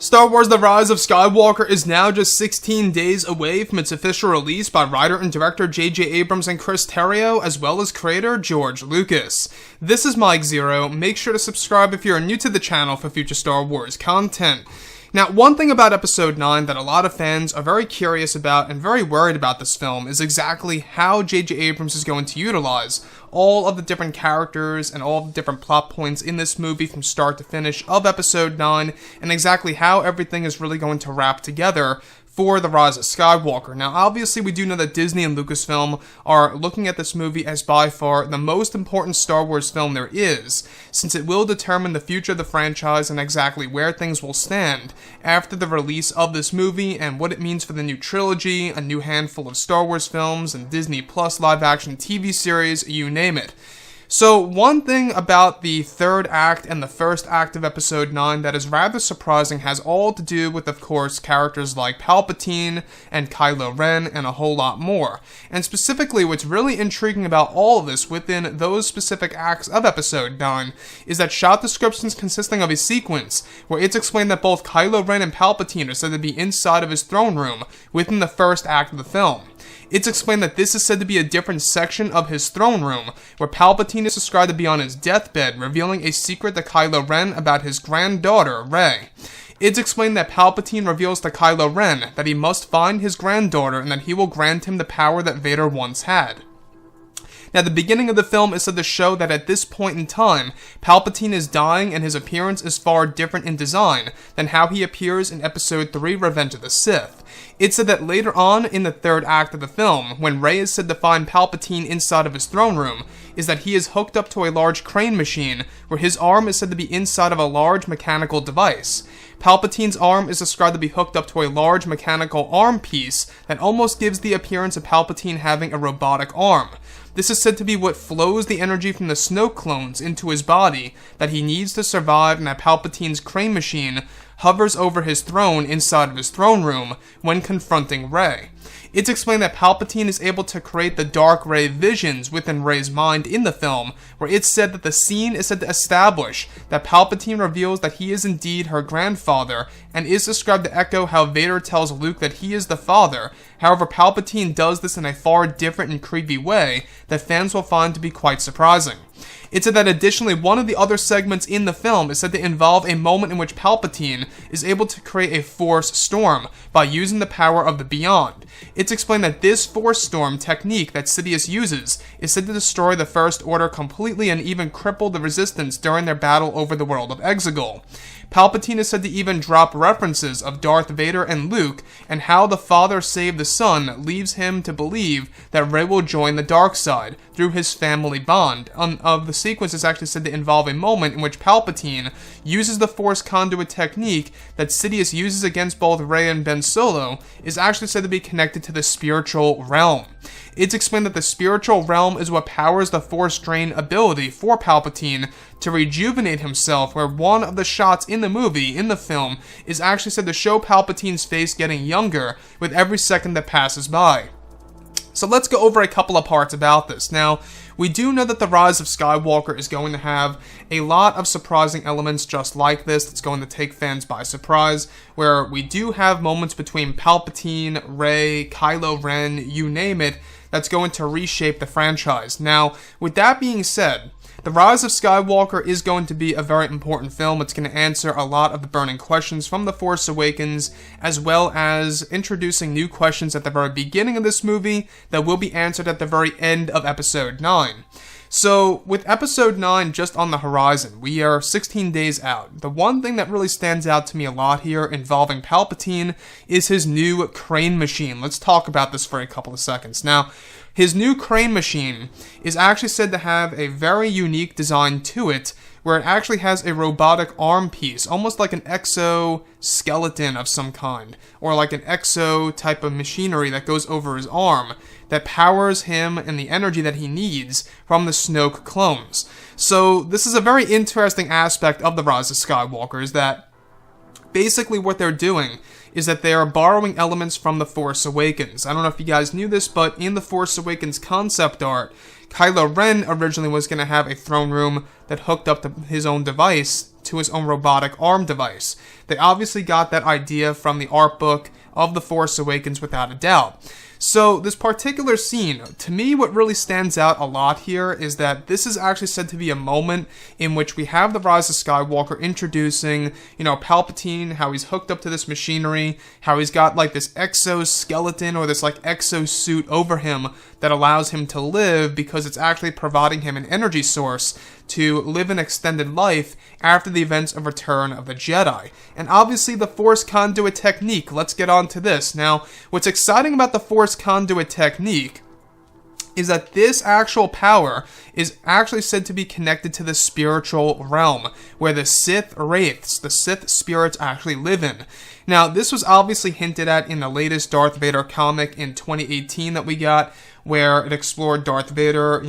Star Wars The Rise of Skywalker is now just 16 days away from its official release by writer and director J.J. Abrams and Chris Terrio, as well as creator George Lucas. This is Mike Zero. Make sure to subscribe if you're new to the channel for future Star Wars content. Now, one thing about Episode 9 that a lot of fans are very curious about and very worried about this film is exactly how J.J. Abrams is going to utilize all of the different characters and all of the different plot points in this movie from start to finish of Episode 9, and exactly how everything is really going to wrap together for The Rise of Skywalker. Now, obviously, we do know that Disney and Lucasfilm are looking at this movie as by far the most important Star Wars film there is, since it will determine the future of the franchise and exactly where things will stand after the release of this movie and what it means for the new trilogy, a new handful of Star Wars films, and Disney Plus live-action TV series, you name it. So, one thing about the third act and the first act of Episode 9 that is rather surprising has all to do with, of course, characters like Palpatine and Kylo Ren and a whole lot more. And specifically, what's really intriguing about all of this within those specific acts of Episode 9 is that shot descriptions consisting of a sequence where it's explained that both Kylo Ren and Palpatine are said to be inside of his throne room within the first act of the film. It's explained that this is said to be a different section of his throne room, where Palpatine is described to be on his deathbed, revealing a secret to Kylo Ren about his granddaughter, Rey. It's explained that Palpatine reveals to Kylo Ren that he must find his granddaughter and that he will grant him the power that Vader once had. Now, the beginning of the film is said to show that at this point in time, Palpatine is dying and his appearance is far different in design than how he appears in Episode 3, Revenge of the Sith. It's said that later on in the third act of the film, when Rey is said to find Palpatine inside of his throne room, is that he is hooked up to a large crane machine where his arm is said to be inside of a large mechanical device. Palpatine's arm is described to be hooked up to a large mechanical arm piece that almost gives the appearance of Palpatine having a robotic arm. This is said to be what flows the energy from the Snoke clones into his body that he needs to survive, and that Palpatine's crane machine hovers over his throne inside of his throne room when confronting Rey. It's explained that Palpatine is able to create the dark Rey visions within Rey's mind in the film, where it's said that the scene is said to establish that Palpatine reveals that he is indeed her grandfather, and is described to echo how Vader tells Luke that he is the father. However, Palpatine does this in a far different and creepy way that fans will find to be quite surprising. It's said that additionally, one of the other segments in the film is said to involve a moment in which Palpatine is able to create a Force Storm by using the power of the Beyond. It's explained that this Force Storm technique that Sidious uses is said to destroy the First Order completely and even cripple the Resistance during their battle over the world of Exegol. Palpatine is said to even drop references of Darth Vader and Luke, and how the father saved the son leaves him to believe that Rey will join the dark side through his family bond. Of the sequence is actually said to involve a moment in which Palpatine uses the Force Conduit technique that Sidious uses against both Rey and Ben Solo, is actually said to be connected to the spiritual realm. It's explained that the spiritual realm is what powers the Force Drain ability for Palpatine to rejuvenate himself, where one of the shots in the film, is actually said to show Palpatine's face getting younger with every second that passes by. So let's go over a couple of parts about this. Now, we do know that The Rise of Skywalker is going to have a lot of surprising elements just like this that's going to take fans by surprise, where we do have moments between Palpatine, Rey, Kylo Ren, you name it, that's going to reshape the franchise. Now, with that being said, The Rise of Skywalker is going to be a very important film. It's going to answer a lot of the burning questions from The Force Awakens, as well as introducing new questions at the very beginning of this movie that will be answered at the very end of Episode 9. So, with Episode 9 just on the horizon, we are 16 days out. The one thing that really stands out to me a lot here involving Palpatine is his new crane machine. Let's talk about this for a couple of seconds. Now, his new crane machine is actually said to have a very unique design to it, where it actually has a robotic arm piece, almost like an exoskeleton of some kind, or like an exo type of machinery that goes over his arm, that powers him and the energy that he needs from the Snoke clones. So this is a very interesting aspect of The Rise of Skywalker, is that basically what they're doing is that they are borrowing elements from The Force Awakens. I don't know if you guys knew this, but in The Force Awakens concept art, Kylo Ren originally was going to have a throne room that hooked up to his own device to his own robotic arm device. They obviously got that idea from the art book of The Force Awakens without a doubt. So this particular scene, to me what really stands out a lot here is that this is actually said to be a moment in which we have the Rise of Skywalker introducing, Palpatine, how he's hooked up to this machinery, how he's got like this exoskeleton or this like exosuit over him that allows him to live because it's actually providing him an energy source to live an extended life after the events of Return of the Jedi. And obviously the Force Conduit technique, let's get on to this. Now, what's exciting about the Force Conduit technique is that this actual power is actually said to be connected to the spiritual realm, where the Sith wraiths, the Sith spirits actually live in. Now, this was obviously hinted at in the latest Darth Vader comic in 2018 that we got, where it explored Darth Vader,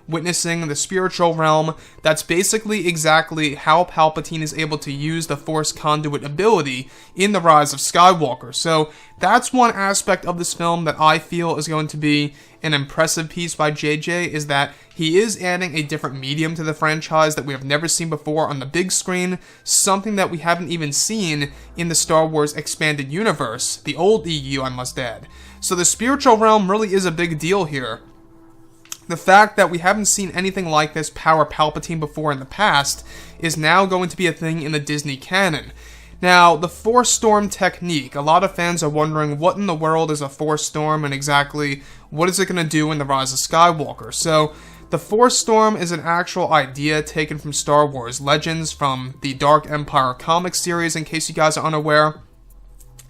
witnessing the spiritual realm. That's basically exactly how Palpatine is able to use the Force Conduit ability in The Rise of Skywalker. So that's one aspect of this film that I feel is going to be an impressive piece by JJ, is that he is adding a different medium to the franchise that we have never seen before on the big screen, something that we haven't even seen in the Star Wars Expanded Universe, the old EU, I must add. So the spiritual realm really is a big deal here. The fact that we haven't seen anything like this power Palpatine before in the past is now going to be a thing in the Disney canon. Now, the Force Storm technique, a lot of fans are wondering what in the world is a Force Storm and exactly what is it going to do in The Rise of Skywalker. So, the Force Storm is an actual idea taken from Star Wars Legends from the Dark Empire comic series, in case you guys are unaware.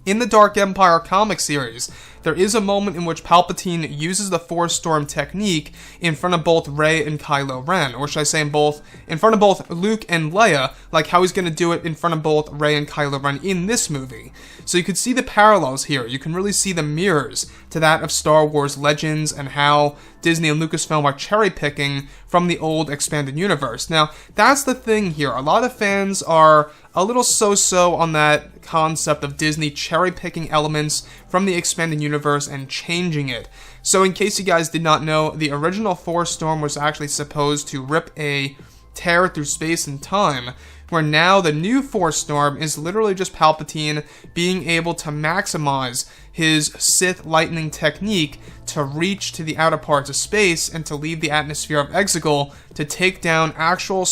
In the Dark Empire comic series, there is a moment in which Palpatine uses the Force Storm technique in front of both Rey and Kylo Ren, or should I say in front of both Luke and Leia, like how he's going to do it in front of both Rey and Kylo Ren in this movie. So you can see the parallels here. You can really see the mirrors to that of Star Wars Legends and how Disney and Lucasfilm are cherry-picking from the old expanded universe. Now, that's the thing here. A lot of fans are a little so-so on that concept of Disney cherry-picking elements from the expanded universe and changing it. So in case you guys did not know, the original Force Storm was actually supposed to rip a tear through space and time, where now the new Force Storm is literally just Palpatine being able to maximize his Sith lightning technique to reach to the outer parts of space and to leave the atmosphere of Exegol to take down actual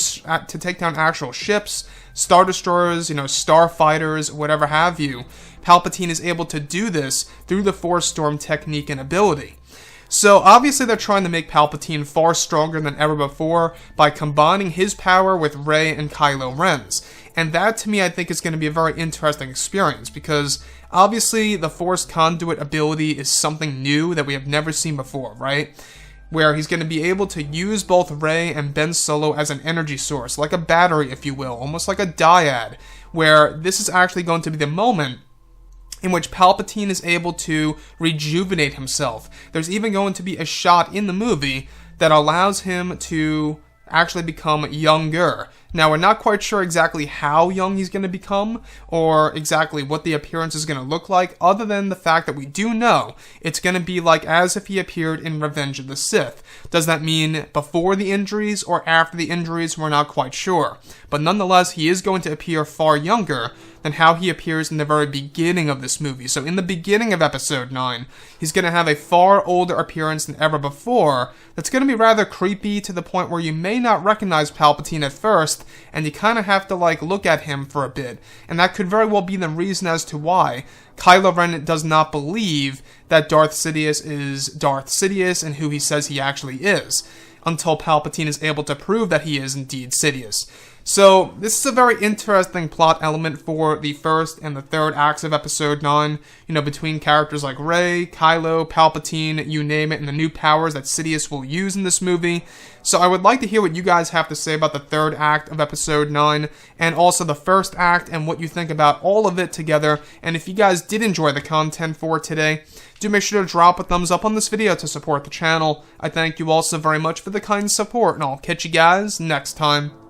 ships, Star Destroyers, starfighters, whatever have you. Palpatine is able to do this through the Force Storm technique and ability. So obviously they're trying to make Palpatine far stronger than ever before by combining his power with Rey and Kylo Ren's. And that to me I think is going to be a very interesting experience, because obviously the Force Conduit ability is something new that we have never seen before, right? Where he's going to be able to use both Rey and Ben Solo as an energy source, like a battery if you will, almost like a dyad, where this is actually going to be the moment in which Palpatine is able to rejuvenate himself. There's even going to be a shot in the movie that allows him to actually become younger. Now, we're not quite sure exactly how young he's going to become, or exactly what the appearance is going to look like, other than the fact that we do know it's going to be like as if he appeared in Revenge of the Sith. Does that mean before the injuries or after the injuries? We're not quite sure. But nonetheless, he is going to appear far younger than how he appears in the very beginning of this movie. So in the beginning of Episode 9, he's going to have a far older appearance than ever before. That's going to be rather creepy, to the point where you may not recognize Palpatine at first, and you kind of have to look at him for a bit. And that could very well be the reason as to why Kylo Ren does not believe that Darth Sidious is Darth Sidious and who he says he actually is, until Palpatine is able to prove that he is indeed Sidious. So, this is a very interesting plot element for the first and the third acts of Episode 9, between characters like Rey, Kylo, Palpatine, you name it, and the new powers that Sidious will use in this movie. So I would like to hear what you guys have to say about the third act of Episode 9, and also the first act, and what you think about all of it together. And if you guys did enjoy the content for today, do make sure to drop a thumbs up on this video to support the channel. I thank you all so very much for the kind support, and I'll catch you guys next time.